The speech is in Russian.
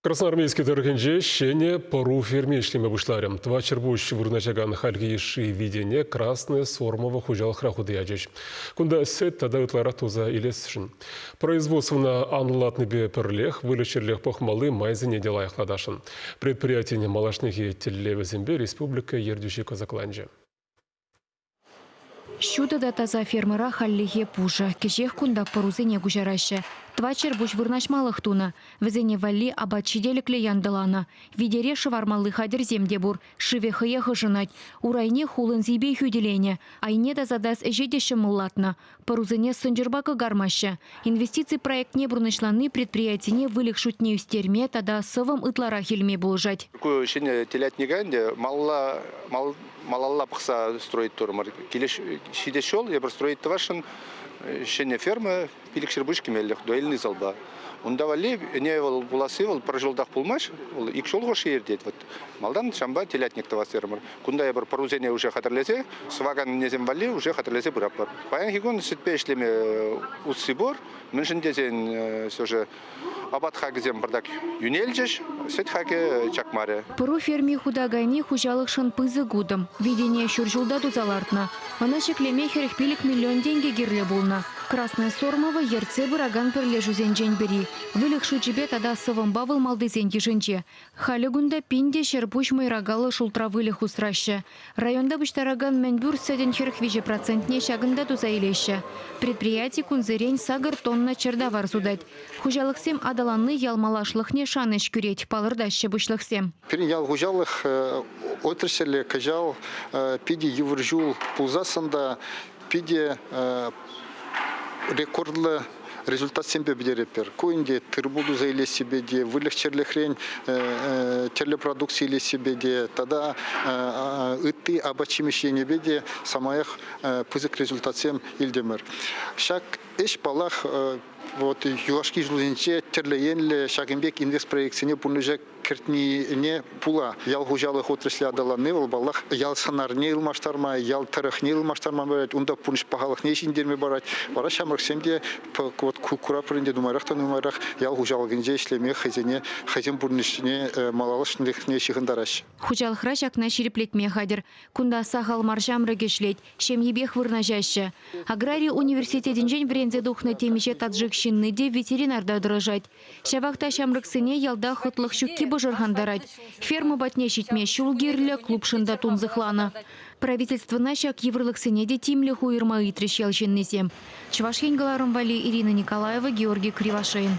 Красноармейский торгенже щене пору фермейшлеме бушларем. Тва чербуш вырначаган хальгейши видене красное сормово хужал храхудыяджич. Кунда сет тада утлара туза илесшин. Производство на анлатный перлех, вылечерлех похмалы майзене дела хладашин. Предприятие малашники телеве зембе республика ердющий казакланже. Щуда да таза фермера халлихе пужа, кешех кунда порузене гужараще. Твачер буш вырнашмалых туна, везене валли абачиделекле яндалана. Видере шевармалы хадер земдебур, шивехые хожинать, урайне хулын зибей хюделене, айне да задас эжедеше мулатна. Порузене сынжербака гармаще. Инвестиции проект не бурнышланы предприятине вылих шутне устерме, тада сывым ытлара хильме булжать. Шене телятниганде малалла пахса строить турмар. Килеш шидешол, я простроить твашин шене ферма пилик шербушки меллех, дуэльный залба. Он давали, не был буласы, был прожелдах пулмаш, икшол гоши ердет. Вот малдан шамба телятник това фермер. Кунда я бар порузение уже хатерлезе, сваган незем вали уже хатерлезе бурапар. Паян хигон сетпешлеме уссибор, меньшин дезен все же абатхак зем бардак юнельджеш, сетхаке чакмаре. Пору ферми худагайни хужалых шан пызы гудом. Видение щуржулда дузалартна. Она шеклеме херих пилик миллион деньги гирле булна. Красная сормова ерце бураган перлежу зенджень бери. Вылих шучебе тада сывым бавыл малды зеньки жинче. Халегунда пинде шерпуш майрагалы шултра вылих усраще. Районда буштараган менбюр сәден херих 20% шагында дузайлеще. Предприятие кунзырень сагыр тонна чердавар судать. Хужалықсем адаланны ялмалашлықне шаныш күреть палырдаще бушлықсем. Пирин ял хужалых отрасли кажал пиди евржул пулзасында пиди рекордлы результат сембе бедерепер. Коинде тырбуду заиле себе де, вылегчерлехрень телепродукции или себе де, тогда ыты абачимещение беде самаях пызык результат сем илдемер. Шак эш палах вот юашки жлынче терлеенле шагимбек инвест проекцине пунжа кертни пула ял хужалых отрасли адаланы балах ял санарне илмаштарма ял тарахне илмаштарма барать унда пунш пахалых не шиндерме барать бара шамрак семде вот кура пренде думарах та думарах ял хужалыгынже ишлеме хазине хазин пуншне малалышных не шихандараш Хужалых рашак на ширеплетме хадер кунда сахал маршам рыгешлеть шемьебех вырнажаще аграрий университетинжен брензе духна темише таджик шинныде ветеринарда дрожать. Шавахта шамрыксыне ялда хотлых щуки божархандарать. Ферма батне щитме щулгерле клуб шында тунзыхлана. Правительство нашак еврлыксыне де тимле хуирма итрещел жиннесем. Чувашхен Галарым Вали, Ирина Николаева, Георгий Кривошеин.